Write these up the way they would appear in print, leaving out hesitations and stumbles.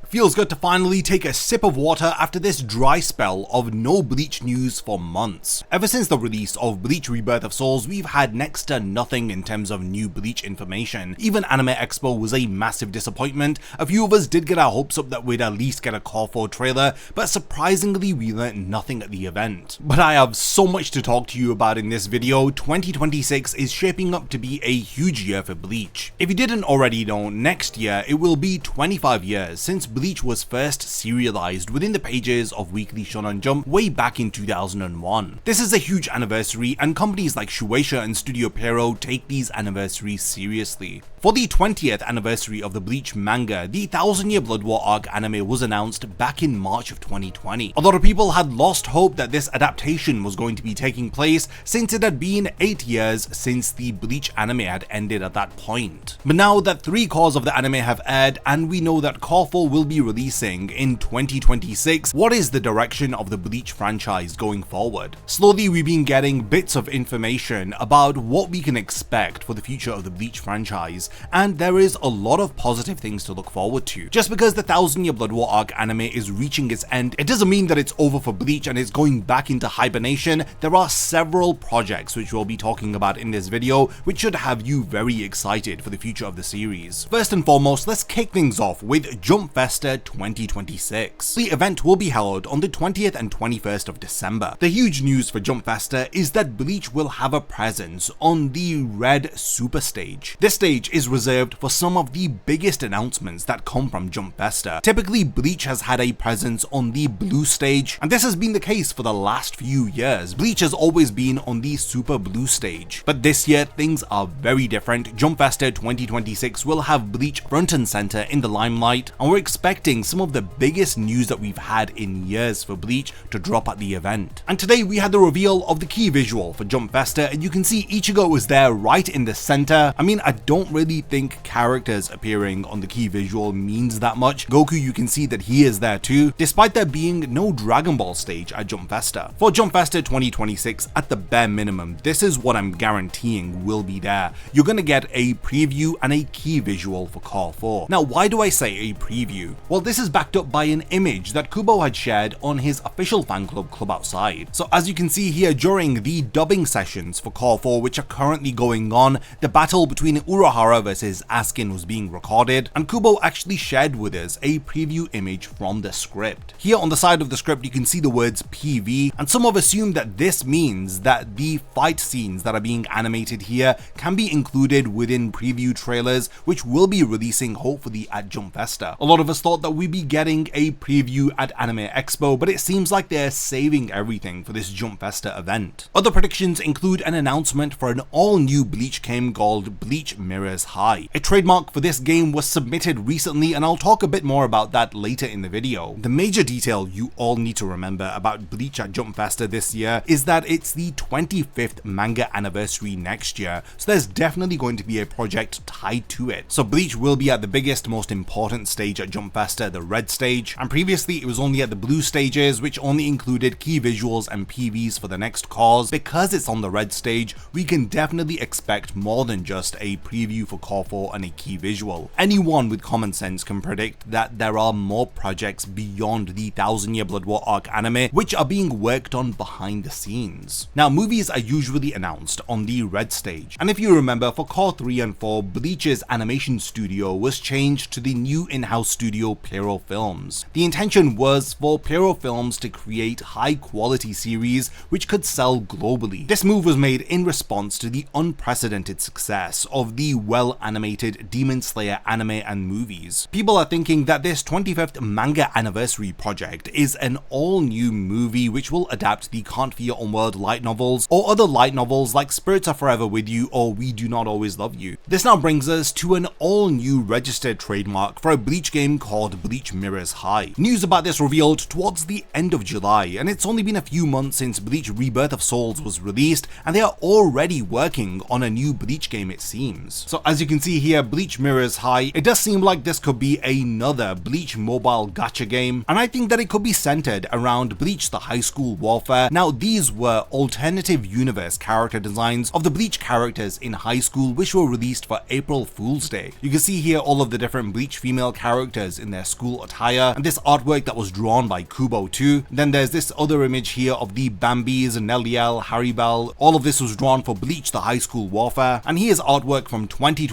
Feels good to finally take a sip of water after this dry spell of no Bleach news for months. Ever since the release of Bleach Rebirth of Souls, we've had next to nothing in terms of new Bleach information. Even Anime Expo was a massive disappointment. A few of us did get our hopes up that we'd at least get a Call for trailer, but surprisingly we learned nothing at the event. But I have so much to talk to you about in this video. 2026 is shaping up to be a huge year for Bleach. If you didn't already know, next year it will be 25 years since Bleach was first serialized within the pages of Weekly Shonen Jump way back in 2001. This is a huge anniversary, and companies like Shueisha and Studio Pierrot take these anniversaries seriously. For the 20th anniversary of the Bleach manga, the 1000-Year Blood War arc anime was announced back in March of 2020. A lot of people had lost hope that this adaptation was going to be taking place since it had been 8 years since the Bleach anime had ended at that point. But now that 3 cores of the anime have aired and we know that Core 4 will be releasing in 2026, what is the direction of the Bleach franchise going forward? Slowly we've been getting bits of information about what we can expect for the future of the Bleach franchise, and there is a lot of positive things to look forward to. Just because the 1000-Year Blood War arc anime is reaching its end, it doesn't mean that it's over for Bleach and it's going back into hibernation. There are several projects which we'll be talking about in this video which should have you very excited for the future of the series. First and foremost, let's kick things off with Jump Festa 2026. The event will be held on the 20th and 21st of December. The huge news for Jump Festa is that Bleach will have a presence on the Red Super Stage. This stage is reserved for some of the biggest announcements that come from Jump Festa. Typically, Bleach has had a presence on the Blue Stage, and this has been the case for the last few years. Bleach has always been on the Super Blue Stage, but this year things are very different. Jump Festa 2026 will have Bleach front and center in the limelight, and we're expecting some of the biggest news that we've had in years for Bleach to drop at the event. And today we had the reveal of the key visual for Jump Festa, and you can see Ichigo is there right in the center. I mean, I don't really think characters appearing on the key visual means that much. Goku, you can see that he is there too, despite there being no Dragon Ball stage at Jump Festa. For Jump Festa 2026, at the bare minimum, this is what I'm guaranteeing will be there. You're gonna get a preview and a key visual for Core 4. Now, why do I say a preview? Well, this is backed up by an image that Kubo had shared on his official fan club Club Outside. So as you can see here, during the dubbing sessions for Core 4, which are currently going on, the battle between Urahara versus Askin was being recorded, and Kubo actually shared with us a preview image from the script. Here on the side of the script you can see the words PV, and some have assumed that this means that the fight scenes that are being animated here can be included within preview trailers, which will be releasing hopefully at Jump Festa. A lot of us thought that we'd be getting a preview at Anime Expo, but it seems like they're saving everything for this Jump Festa event. Other predictions include an announcement for an all-new Bleach game called BLEACH Mirrors High. A trademark for this game was submitted recently, and I'll talk a bit more about that later in the video. The major detail you all need to remember about Bleach at Jump Festa this year is that it's the 25th manga anniversary next year, so there's definitely going to be a project tied to it. So Bleach will be at the biggest, most important stage at Jump Festa, the Red Stage, and previously it was only at the Blue stages, which only included key visuals and PVs for the next cores. Because it's on the Red Stage, we can definitely expect more than just a preview for Core 4 and a key visual. Anyone with common sense can predict that there are more projects beyond the 1000-Year Blood War arc anime which are being worked on behind the scenes. Now, movies are usually announced on the Red Stage, and if you remember, for Core 3 and 4, Bleach's animation studio was changed to the new in-house studio Pierrot Films. The intention was for Pierrot Films to create high-quality series which could sell globally. This move was made in response to the unprecedented success of the well-animated Demon Slayer anime and movies. People are thinking that this 25th manga anniversary project is an all-new movie which will adapt the Can't Fear Unworld light novels, or other light novels like Spirits Are Forever With You or We Do Not Always Love You. This now brings us to an all-new registered trademark for a Bleach game called Bleach Mirrors High. News about this revealed towards the end of July, and it's only been a few months since Bleach Rebirth of Souls was released, and they are already working on a new Bleach game, it seems. So as As you can see here, Bleach Mirrors High, it does seem like this could be another Bleach mobile gacha game, and I think that it could be centered around Bleach the High School Warfare. Now, these were alternative universe character designs of the Bleach characters in high school, which were released for April Fool's Day. You can see here all of the different Bleach female characters in their school attire, and this artwork that was drawn by Kubo too. Then there's this other image here of the Bambis, Nelliel, Haribel. All of this was drawn for Bleach the High School Warfare, and here's artwork from 2023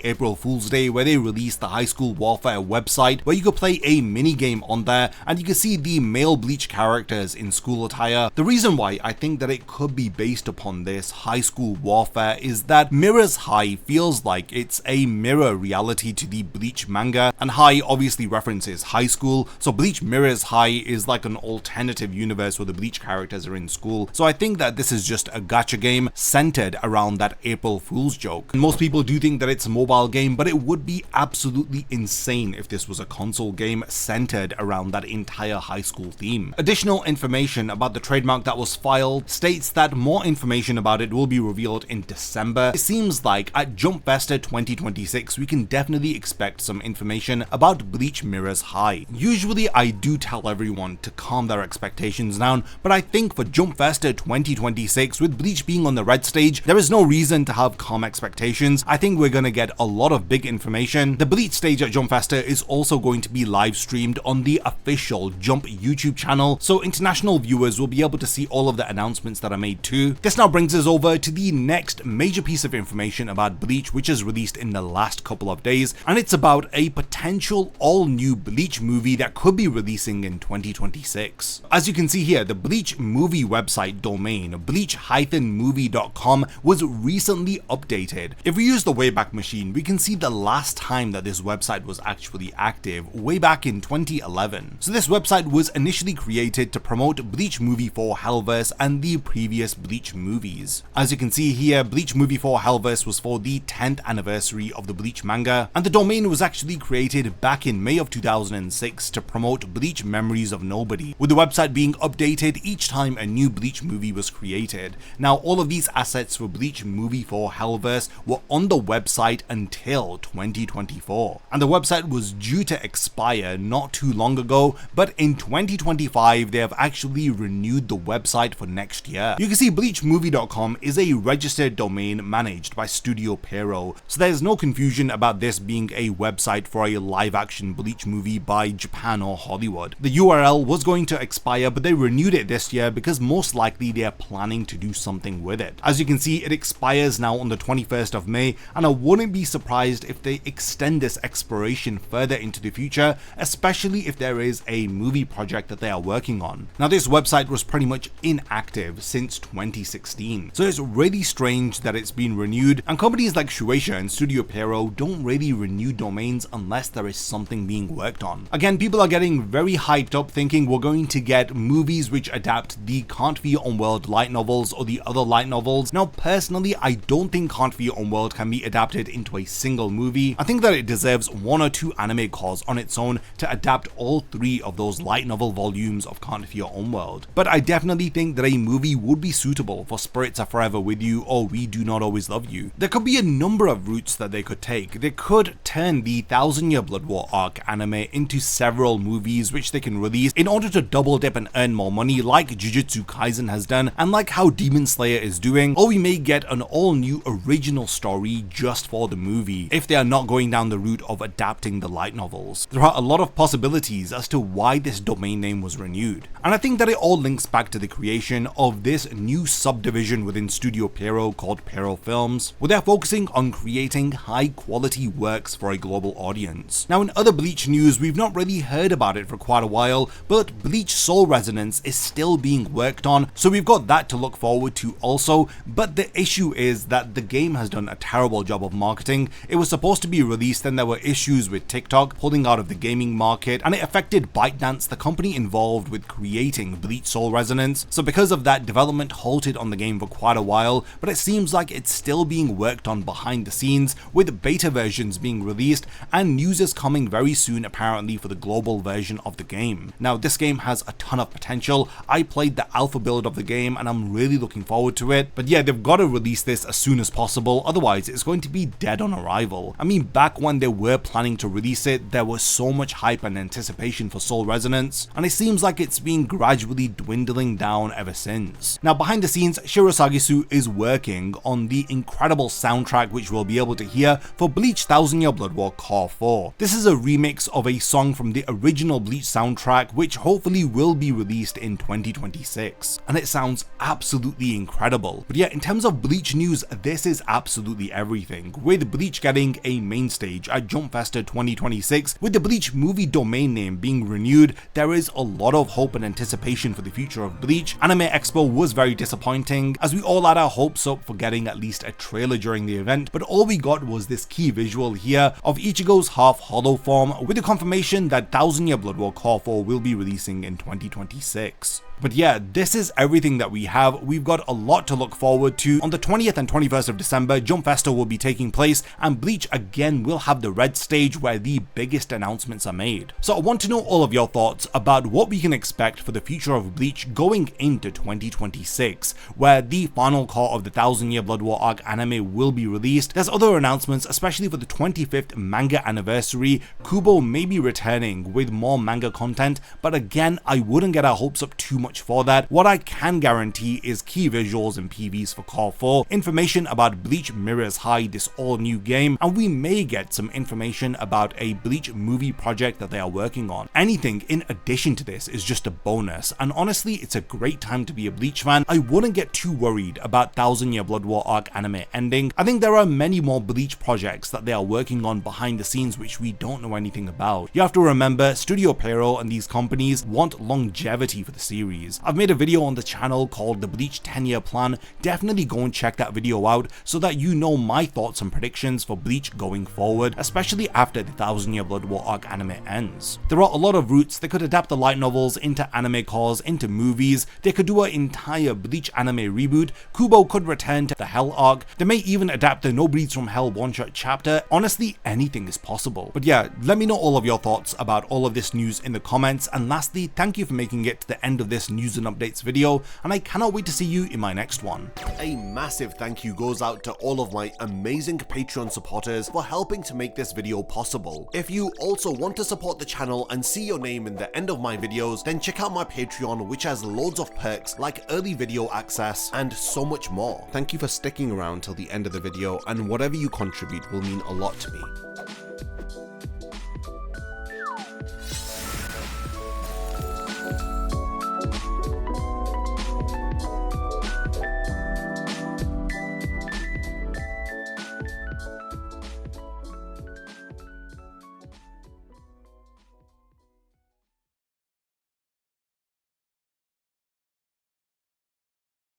April Fool's Day, where they released the High School Warfare website, where you could play a mini game on there, and you can see the male Bleach characters in school attire. The reason why I think that it could be based upon this High School Warfare is that Mirrors High feels like it's a mirror reality to the Bleach manga, and High obviously references high school, so Bleach Mirrors High is like an alternative universe where the Bleach characters are in school. So I think that this is just a gacha game centered around that April Fool's joke. And most people do think that it's a mobile game, but it would be absolutely insane if this was a console game centered around that entire high school theme. Additional information about the trademark that was filed states that more information about it will be revealed in December. It seems like at Jump Festa 2026 we can definitely expect some information about Bleach Mirrors High. Usually I do tell everyone to calm their expectations down, but I think for Jump Festa 2026, with Bleach being on the red stage, there is no reason to have calm expectations. I think we're gonna get a lot of big information. The Bleach stage at Jump Festa is also going to be live streamed on the official Jump YouTube channel, so international viewers will be able to see all of the announcements that are made too. This now brings us over to the next major piece of information about Bleach, which is released in the last couple of days, and it's about a potential all-new Bleach movie that could be releasing in 2026. As you can see here, the Bleach movie website domain, bleach-movie.com, was recently updated. If we use the Wayback Machine, we can see the last time that this website was actually active, way back in 2011. So this website was initially created to promote Bleach Movie 4 Hellverse and the previous Bleach movies. As you can see here, Bleach Movie 4 Hellverse was for the 10th anniversary of the Bleach manga, and the domain was actually created back in May of 2006 to promote Bleach Memories of Nobody, with the website being updated each time a new Bleach movie was created. Now, all of these assets for Bleach Movie 4 Hellverse were on the website until 2024, and the website was due to expire not too long ago, but in 2025 they have actually renewed the website for next year. You can see bleachmovie.com is a registered domain managed by Studio Pierrot, so there's no confusion about this being a website for a live-action Bleach movie by Japan or Hollywood. The URL was going to expire, but they renewed it this year because most likely they are planning to do something with it. As you can see, it expires now on the 21st of May, and I wouldn't be surprised if they extend this expiration further into the future, especially if there is a movie project that they are working on. Now, this website was pretty much inactive since 2016, so it's really strange that it's been renewed, and companies like Shueisha and Studio Pierrot don't really renew domains unless there is something being worked on. Again, people are getting very hyped up thinking we're going to get movies which adapt the Can't Fear Unworld light novels or the other light novels. Now, personally, I don't think Can't Fear Unworld can be adapted into a single movie. I think that it deserves one or two anime cores on its own to adapt all three of those light novel volumes of Can't Fear Unworld. But I definitely think that a movie would be suitable for Spirits Are Forever With You or We Do Not Always Love You. There could be a number of routes that they could take. They could turn the 1000-Year Blood War arc anime into several movies which they can release in order to double dip and earn more money, like Jujutsu Kaisen has done and like how Demon Slayer is doing, or we may get an all-new original story just for the movie if they are not going down the route of adapting the light novels. There are a lot of possibilities as to why this domain name was renewed, and I think that it all links back to the creation of this new subdivision within Studio Pierrot called Pierrot Films, where they're focusing on creating high-quality works for a global audience. Now, in other Bleach news, we've not really heard about it for quite a while, but Bleach Soul Resonance is still being worked on, so we've got that to look forward to also, but the issue is that the game has done a terrible job of marketing. It was supposed to be released, then there were issues with TikTok pulling out of the gaming market, and it affected ByteDance, the company involved with creating Bleach Soul Resonance. So because of that, development halted on the game for quite a while, but it seems like it's still being worked on behind the scenes, with beta versions being released and news is coming very soon apparently for the global version of the game. Now, this game has a ton of potential. I played the alpha build of the game and I'm really looking forward to it, but yeah, they've got to release this as soon as possible, otherwise it's going going to be dead on arrival. I mean, back when they were planning to release it, there was so much hype and anticipation for Soul Resonance, and it seems like it's been gradually dwindling down ever since. Now, behind the scenes, Shiro Sagisu is working on the incredible soundtrack which we'll be able to hear for Bleach 1000 Year Blood War Core 4. This is a remix of a song from the original Bleach soundtrack, which hopefully will be released in 2026, and it sounds absolutely incredible. But yeah, in terms of Bleach news, this is absolutely everything, with Bleach getting a main stage at Jump Festa 2026, with the Bleach movie domain name being renewed. There is a lot of hope and anticipation for the future of Bleach. Anime Expo was very disappointing, as we all had our hopes up for getting at least a trailer during the event, but all we got was this key visual here of Ichigo's half hollow form, with the confirmation that 1000 Year Blood War Core 4 will be releasing in 2026. But yeah, this is everything that we have. We've got a lot to look forward to. On the 20th and 21st of December, Jump Festa will be taking place, and Bleach again will have the red stage where the biggest announcements are made. So I want to know all of your thoughts about what we can expect for the future of Bleach going into 2026, where the final core of the 1000 Year Blood War arc anime will be released. There's other announcements, especially for the 25th manga anniversary. Kubo may be returning with more manga content, but again, I wouldn't get our hopes up too much for that. What I can guarantee is key visuals and PVs for Core 4, information about Bleach Mirrors High, this all new game, and we may get some information about a Bleach movie project that they are working on. Anything in addition to this is just a bonus, and honestly, it's a great time to be a Bleach fan. I wouldn't get too worried about 1000 Year Blood War arc anime ending. I think there are many more Bleach projects that they are working on behind the scenes which we don't know anything about. You have to remember, Studio Pierrot and these companies want longevity for the series. I've made a video on the channel called the Bleach 10-year plan. Definitely go and check that video out so that you know my thoughts and predictions for Bleach going forward, especially after the 1000 Year Blood War arc anime ends. There are a lot of routes. They could adapt the light novels into anime cores, into movies. They could do an entire Bleach anime reboot. Kubo could return to the Hell arc. They may even adapt the No Bleeds from Hell one-shot chapter. Honestly, anything is possible. But yeah, let me know all of your thoughts about all of this news in the comments, and lastly, thank you for making it to the end of this news and updates video, and I cannot wait to see you in my next one. A massive thank you goes out to all of my amazing Patreon supporters for helping to make this video possible. If you also want to support the channel and see your name in the end of my videos, then check out my Patreon, which has loads of perks like early video access and so much more. Thank you for sticking around till the end of the video, and whatever you contribute will mean a lot to me.